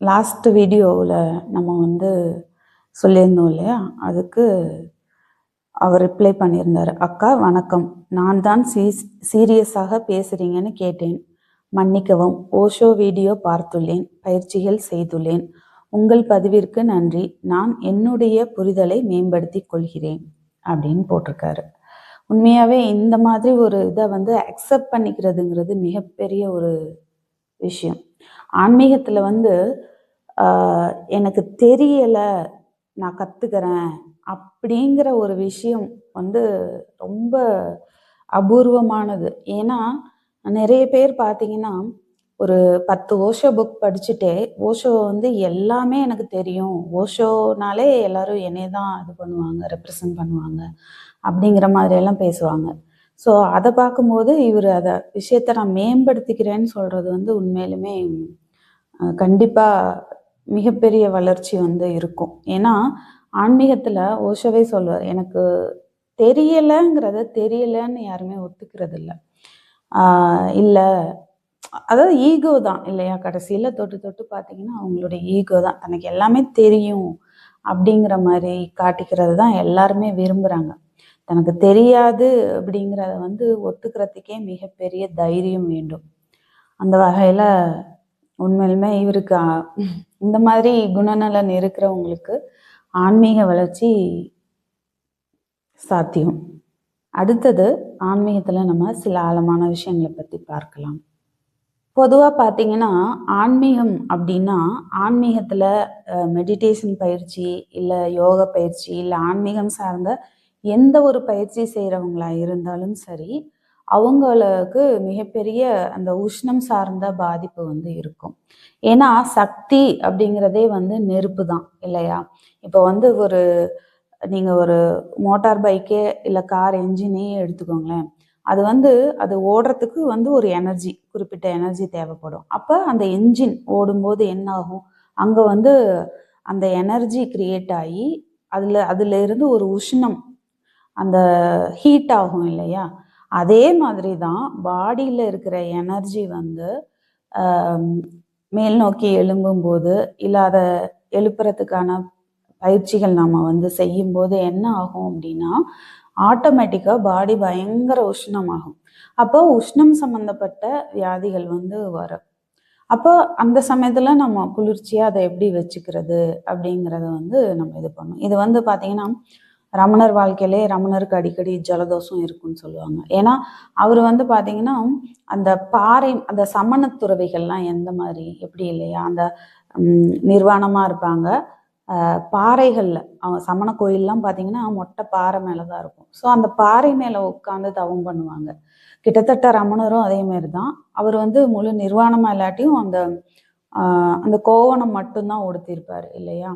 Last வீடியோவில் நம்ம வந்து சொல்லியிருந்தோம் இல்லையா, அதுக்கு அவர் ரிப்ளை பண்ணியிருந்தார். அக்கா வணக்கம், நான் தான் சீரியஸாக பேசுகிறீங்கன்னு கேட்டேன், மன்னிக்கவும். ஓஷோ வீடியோ பார்த்துள்ளேன், பயிற்சிகள் செய்துள்ளேன். உங்கள் பதிவிற்கு நன்றி. நான் என்னுடைய புரிதலை மேம்படுத்தி கொள்கிறேன் அப்படின்னு போட்டிருக்காரு. உண்மையாகவே இந்த மாதிரி ஒரு இதை வந்து அக்செப்ட் பண்ணிக்கிறதுங்கிறது மிகப்பெரிய ஒரு விஷயம். ஆன்மீகத்தில் வந்து எனக்கு தெரியலை, நான் கற்றுக்கிறேன் அப்படிங்கிற ஒரு விஷயம் வந்து ரொம்ப அபூர்வமானது. ஏன்னா நிறைய பேர் பார்த்தீங்கன்னா ஒரு 10 ஓஷோ புக் படிச்சுட்டே ஓஷோ வந்து எல்லாமே எனக்கு தெரியும், ஓஷோனாலே எல்லாரும் என்னைய தான் இது பண்ணுவாங்க, ரெப்ரசன்ட் பண்ணுவாங்க அப்படிங்கிற மாதிரியெல்லாம் பேசுவாங்க. ஸோ அதை பார்க்கும்போது இவர் அதை விஷயத்தை நான் மேம்படுத்திக்கிறேன்னு சொல்கிறது வந்து உண்மையிலுமே கண்டிப்பாக மிகப்பெரிய வளர்ச்சி வந்து இருக்கும். ஏன்னா ஆன்மீகத்தில் ஓஷோவே சொல்வார், எனக்கு தெரியலைங்கிறத தெரியலைன்னு யாருமே ஒத்துக்கிறது இல்லை. இல்லை, அதாவது ஈகோ தான் இல்லையா, கடைசியில் தொட்டு தொட்டு பார்த்தீங்கன்னா அவங்களுடைய ஈகோ தான், தனக்கு எல்லாமே தெரியும் அப்படிங்கிற மாதிரி காட்டிக்கிறது தான் எல்லாருமே விரும்புகிறாங்க. தனக்கு தெரியாது அப்படிங்கிறத வந்து ஒத்துக்கிறதுக்கே மிகப்பெரிய தைரியம் வேண்டும். அந்த வகையில் உண்மையிலுமே இவருக்கு இந்த மாதிரி குணநலன் இருக்கிறவங்களுக்கு ஆன்மீக வளர்ச்சி சாத்தியம். அடுத்தது ஆன்மீகத்தில் நம்ம சில ஆழமான விஷயங்களை பற்றி பார்க்கலாம். பொதுவாக பார்த்தீங்கன்னா ஆன்மீகம் அப்படின்னா ஆன்மீகத்தில் மெடிடேஷன் பயிற்சி இல்லை யோகா பயிற்சி இல்லை ஆன்மீகம் சார்ந்த எந்த ஒரு பயிற்சி செய்கிறவங்களா இருந்தாலும் சரி, அவங்களுக்கு மிகப்பெரிய அந்த உஷ்ணம் சார்ந்த பாதிப்பு வந்து இருக்கும். ஏன்னா சக்தி அப்படிங்கிறதே வந்து நெருப்பு தான் இல்லையா. இப்போ வந்து நீங்கள் ஒரு மோட்டார் பைக்கே இல்லை கார் என்ஜினையே எடுத்துக்கோங்களேன், அது வந்து அது ஓடுறதுக்கு வந்து ஒரு எனர்ஜி, குறிப்பிட்ட எனர்ஜி தேவைப்படும். அப்போ அந்த என்ஜின் ஓடும்போது என்ன ஆகும், அங்கே வந்து அந்த எனர்ஜி கிரியேட் ஆகி அதில் இருந்து ஒரு உஷ்ணம், அந்த ஹீட் ஆகும் இல்லையா. அதே மாதிரி தான் பாடியில் இருக்கிற எனர்ஜி வந்து மேல் நோக்கி எழும்பும்போது இல்லை அதை எழுப்புறதுக்கான பயிற்சிகள் நம்ம வந்து செய்யும்போது என்ன ஆகும் அப்படின்னா ஆட்டோமேட்டிக்காக பாடி பயங்கர உஷ்ணமாகும். அப்போ உஷ்ணம் சம்மந்தப்பட்ட வியாதிகள் வந்து வரும். அப்போ அந்த சமயத்தில் நம்ம குளிர்ச்சியாக அதை எப்படி வச்சுக்கிறது அப்படிங்கிறத வந்து நம்ம இது பண்ணணும். இது வந்து பார்த்திங்கன்னா ரமணர் வாழ்க்கையிலே ரமணருக்கு அடிக்கடி ஜலதோஷம் இருக்குன்னு சொல்லுவாங்க. ஏன்னா அவர் வந்து பார்த்திங்கன்னா அந்த பாறை, அந்த சமண துறவிகள்லாம் எந்த மாதிரி எப்படி இல்லையா, அந்த நிர்வாணமாக இருப்பாங்க பாறைகளில். அவங்க சமண கோயிலெலாம் பார்த்திங்கன்னா மொட்டை பாறை மேலே தான் இருக்கும். ஸோ அந்த பாறை மேலே உட்காந்து தவம் பண்ணுவாங்க. கிட்டத்தட்ட ரமணரும் அதேமாரி தான். அவர் வந்து முழு நிர்வாணமாக இல்லாட்டியும் அந்த கோவணம் மட்டும்தான் உடுத்திருப்பார் இல்லையா.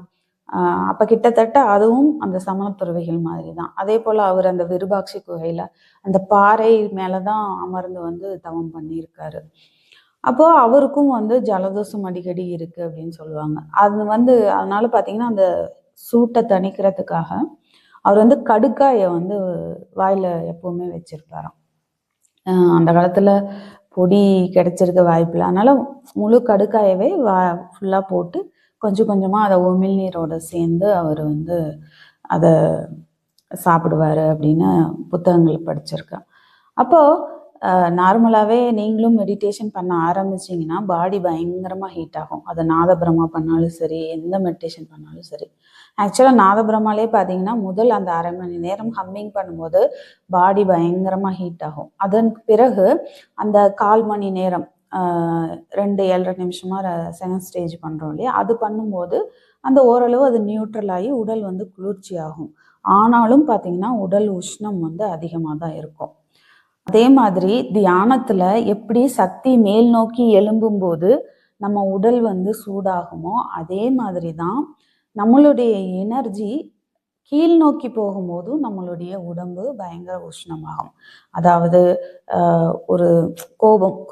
அப்போ கிட்டத்தட்ட அதுவும் அந்த சமண துறவிகள் மாதிரி தான். அதே போல் அவர் அந்த விருபாட்சி குகையில் அந்த பாறை மேலே தான் அமர்ந்து வந்து தவம் பண்ணியிருக்காரு. அப்போது அவருக்கும் வந்து ஜலதோஷம் அடிக்கடி இருக்குது அப்படின்னு சொல்லுவாங்க. அது வந்து அதனால பார்த்தீங்கன்னா அந்த சூட்டை தணிக்கிறதுக்காக அவர் வந்து கடுக்காயை வந்து வாயில் எப்போவுமே வச்சுருப்பாராம். அந்த காலத்தில் பொடி கிடைச்சிருக்க வாய்ப்பில்லை, அதனால் முழு கடுக்காயவே ஃபுல்லாக போட்டு கொஞ்சம் கொஞ்சமாக அதை உமிழ்நீரோடு சேர்ந்து அவர் வந்து அதை சாப்பிடுவார் அப்படின்னு புத்தகங்கள் படிச்சிருக்கேன். அப்போது நார்மலாகவே நீங்களும் மெடிடேஷன் பண்ண ஆரம்பிச்சிங்கன்னா பாடி பயங்கரமாக ஹீட் ஆகும். அது நாதபிரமா பண்ணாலும் சரி, எந்த மெடிடேஷன் பண்ணாலும் சரி. ஆக்சுவலாக நாதபிரமாலே பார்த்தீங்கன்னா முதல் அந்த 1/2 மணி நேரம் ஹம்மிங் பண்ணும்போது பாடி பயங்கரமாக ஹீட் ஆகும். அதன் பிறகு அந்த 1/4 மணி நேரம் 2-7.5 நிமிஷமாக செகண்ட் ஸ்டேஜ் பண்ணுறோம் இல்லையா, அது பண்ணும்போது அந்த ஓரளவு அது நியூட்ரல் ஆகி உடல் வந்து குளிர்ச்சி ஆகும். ஆனாலும் பார்த்தீங்கன்னா உடல் உஷ்ணம் வந்து அதிகமாக தான் இருக்கும். அதே மாதிரி தியானத்தில் எப்படி சக்தி மேல் நோக்கி எழும்பும்போது நம்ம உடல் வந்து சூடாகுமோ அதே மாதிரி தான் நம்மளுடைய எனர்ஜி கீழ் நோக்கி போகும்போதும் நம்மளுடைய உடம்பு பயங்கர உஷ்ணமாகும். அதாவது ஒரு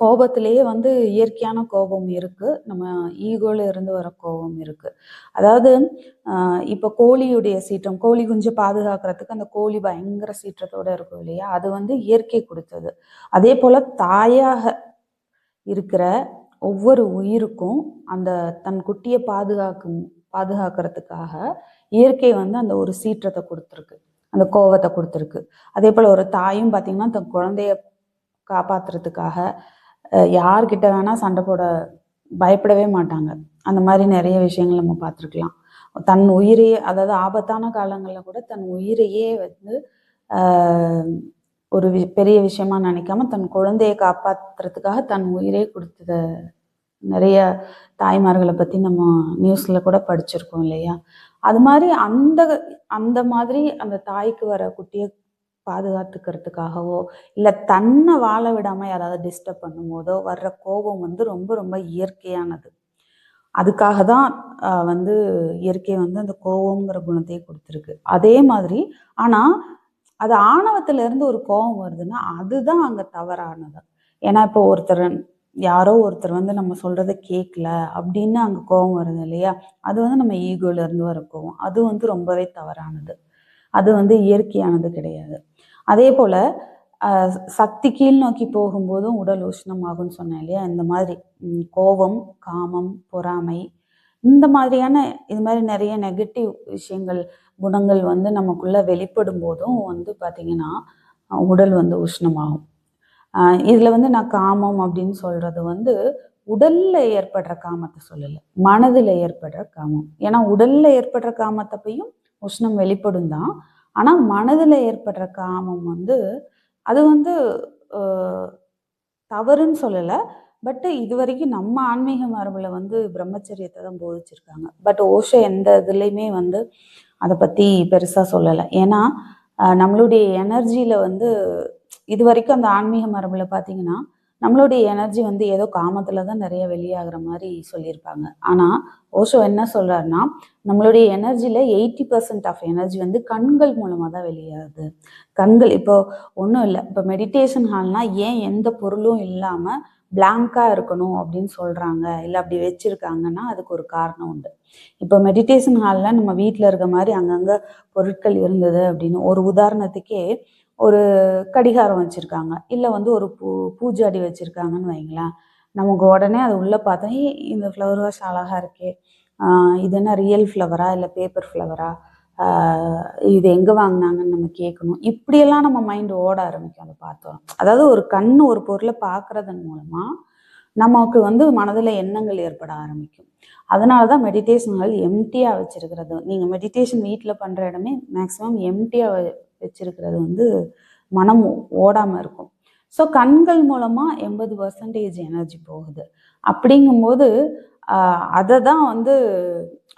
கோபத்திலேயே வந்து இயற்கையான கோபம் இருக்குது, நம்ம ஈகோல இருந்து வர கோபம் இருக்குது. அதாவது இப்போ கோழியுடைய சீற்றம், கோழி குஞ்சு பாதுகாக்கிறதுக்கு அந்த கோழி பயங்கர சீற்றத்தோடு இருக்கும் இல்லையா, அது வந்து இயற்கை கொடுத்தது. அதே போல் தாயாக இருக்கிற ஒவ்வொரு உயிருக்கும் அந்த தன் குட்டியை பாதுகாக்கிறதுக்காக இயற்கை வந்து அந்த ஒரு சீற்றத்தை கொடுத்துருக்கு, அந்த கோவத்தை கொடுத்துருக்கு. அதே போல் ஒரு தாயும் பார்த்திங்கன்னா தன் குழந்தைய காப்பாற்றுறதுக்காக யார்கிட்ட வேணால் சண்டை போட பயப்படவே மாட்டாங்க. அந்த மாதிரி நிறைய விஷயங்கள் நம்ம பார்த்துருக்கலாம். தன் உயிரையே, அதாவது ஆபத்தான காலங்களில் கூட தன் உயிரையே வந்து ஒரு பெரிய விஷயமா நினைக்காம தன் குழந்தையை காப்பாற்றுறதுக்காக தன் உயிரே கொடுத்தத நிறைய தாய்மார்களை பற்றி நம்ம நியூஸில் கூட படிச்சிருக்கோம் இல்லையா? அது மாதிரி அந்த மாதிரி அந்த தாய்க்கு வர குட்டியை பாதுகாத்துக்கிறதுக்காகவோ இல்லை தன்னை வாழ விடாமல் யாராவது டிஸ்டர்ப் பண்ணும்போதோ வர்ற கோபம் வந்து ரொம்ப ரொம்ப இயற்கையானது. அதுக்காக தான் வந்து இயற்கை வந்து அந்த கோபங்கிற குணத்தையே கொடுத்துருக்கு. அதே மாதிரி ஆனால் அது ஆணவத்திலேருந்து ஒரு கோபம் வருதுன்னா அதுதான் அங்கே தவறானது. ஏன்னா இப்போ யாரோ ஒருத்தர் வந்து நம்ம சொல்கிறத கேட்கல அப்படின்னு அங்கே கோபம் வருது இல்லையா? அது வந்து நம்ம ஈகோலேருந்து வர கோபம். அது வந்து ரொம்பவே தவறானது. அது வந்து இயற்கையானது கிடையாது. அதே போல் சக்தி கீழ் நோக்கி போகும்போதும் உடல் உஷ்ணமாகும்னு சொன்னேன் இல்லையா? இந்த மாதிரி கோபம், காமம், பொறாமை, இந்த மாதிரியான இது மாதிரி நிறைய நெகட்டிவ் விஷயங்கள், குணங்கள் வந்து நமக்குள்ளே வெளிப்படும் போதும் வந்து பார்த்திங்கன்னா உடல் வந்து உஷ்ணமாகும். இதில் வந்து நான் காமம் அப்படின்னு சொல்கிறது வந்து உடலில் ஏற்படுற காமத்தை சொல்லலை, மனதில் ஏற்படுற காமம். ஏன்னா உடலில் ஏற்படுற காமத்தப்பையும் உஷ்ணம் வெளிப்படும் தான். ஆனால் மனதில் ஏற்படுற காமம் வந்து அது வந்து தவறுன்னு சொல்லலை. பட்டு இது வரைக்கும் நம்ம ஆன்மீக மரபில் வந்து பிரம்மச்சரியத்தை தான் போதிச்சிருக்காங்க. பட் ஓஷோ எந்த இதுலேயுமே வந்து அதை பற்றி பெருசாக சொல்லலை. ஏன்னா நம்மளுடைய எனர்ஜியில் வந்து இது வரைக்கும் அந்த ஆன்மீக மரபில் பார்த்திங்கன்னா நம்மளுடைய எனர்ஜி வந்து ஏதோ காமத்தில் தான் நிறைய வெளியாகிற மாதிரி சொல்லியிருப்பாங்க. ஆனால் ஓஷோ என்ன சொல்கிறாருன்னா நம்மளுடைய எனர்ஜியில் 80% ஆஃப் எனர்ஜி வந்து கண்கள் மூலமாக தான் வெளியாகுது. கண்கள் இப்போ ஒன்றும் இல்லை, இப்போ மெடிடேஷன் ஹால்னால் ஏன் எந்த பொருளும் இல்லாமல் பிளாங்காக இருக்கணும் அப்படின்னு சொல்கிறாங்க, இல்லை அப்படி வச்சுருக்காங்கன்னா அதுக்கு ஒரு காரணம் உண்டு. இப்போ மெடிடேஷன் ஹாலில் நம்ம வீட்டில் இருக்க மாதிரி அங்கங்கே பொருட்கள் இருந்தது அப்படின்னு, ஒரு உதாரணத்துக்கே ஒரு கடிகாரம் வச்சுருக்காங்க, இல்லை வந்து ஒரு பூஜாடி வச்சுருக்காங்கன்னு வைங்களேன், நமக்கு உடனே அது உள்ளே பார்த்தா இந்த ஃப்ளவர் வாஷ் அழகாக இருக்கே, இது என்ன ரியல் ஃப்ளவரா இல்லை பேப்பர் ஃப்ளவரா, இது எங்கே வாங்கினாங்கன்னு நம்ம கேட்கணும். இப்படியெல்லாம் நம்ம மைண்டு ஓட ஆரம்பிக்கும் அதை பார்த்தோம். அதாவது ஒரு ஒரு பொருளை பார்க்குறதன் மூலமாக நமக்கு வந்து மனதில் எண்ணங்கள் ஏற்பட ஆரம்பிக்கும். அதனால தான் மெடிடேஷன்கள் எம்டியாக வச்சுருக்கிறது. நீங்கள் மெடிடேஷன் வீட்டில் பண்ணுற இடமே மேக்ஸிமம் எம்டியாக வச்சுருக்கிறது வந்து மனம் ஓடாமல் இருக்கும். ஸோ கண்கள் மூலமாக 80% எனர்ஜி போகுது. அப்படிங்கும்போது அதை தான் வந்து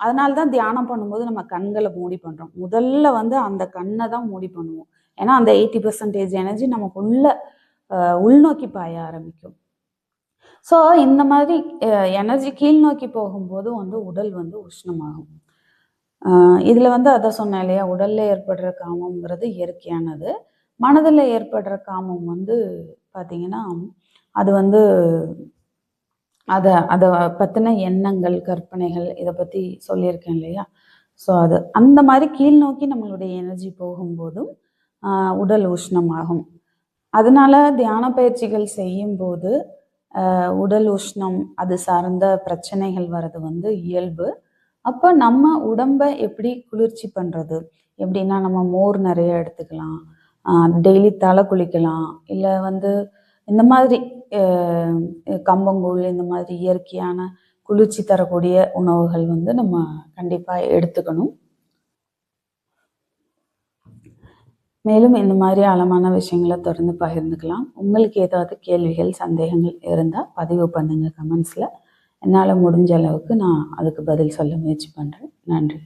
அதனால தான் தியானம் பண்ணும்போது நம்ம கண்களை மூடி பண்ணுறோம். முதல்ல வந்து அந்த கண்ணை தான் மூடி பண்ணுவோம். ஏன்னா அந்த 80% எனர்ஜி நமக்குள்ள உள்நோக்கி பாய ஆரம்பிக்கும். ஸோ இந்த மாதிரி எனர்ஜி கீழ் நோக்கி போகும்போது வந்து உடல் வந்து உஷ்ணமாகும். இதில் வந்து அதை சொன்னேன் இல்லையா, உடலில் ஏற்படுற காமங்கிறது இயற்கையானது. மனதில் ஏற்படுற காமம் வந்து பார்த்திங்கன்னா அது வந்து அதை பற்றின எண்ணங்கள், கற்பனைகள், இதை பற்றி சொல்லியிருக்கேன் இல்லையா? ஸோ அது அந்த மாதிரி கீழ் நோக்கி நம்மளுடைய எனர்ஜி போகும்போதும் உடல் உஷ்ணமாகும். அதனால தியான பயிற்சிகள் செய்யும்போது உடல் உஷ்ணம் அது சார்ந்த பிரச்சனைகள் வர்றது வந்து இயல்பு. அப்போ நம்ம உடம்பை எப்படி குளிர்ச்சி பண்ணுறது, எப்படின்னா நம்ம மோர் நிறைய எடுத்துக்கலாம், டெய்லி தலை குளிக்கலாம், இல்லை வந்து இந்த மாதிரி கம்பங்கூழ் இந்த மாதிரி இயற்கையான குளிர்ச்சி தரக்கூடிய உணவுகள் வந்து நம்ம கண்டிப்பாக எடுத்துக்கணும். மேலும் இந்த மாதிரி ஆழமான விஷயங்களை தொடர்ந்து பகிர்ந்துக்கலாம். உங்களுக்கு ஏதாவது கேள்விகள், சந்தேகங்கள் இருந்தால் பதிவு பண்ணுங்கள் கமெண்ட்ஸில். என்னால் முடிஞ்ச அளவுக்கு நான் அதுக்கு பதில் சொல்ல முயற்சி பண்ணுறேன். நன்றி.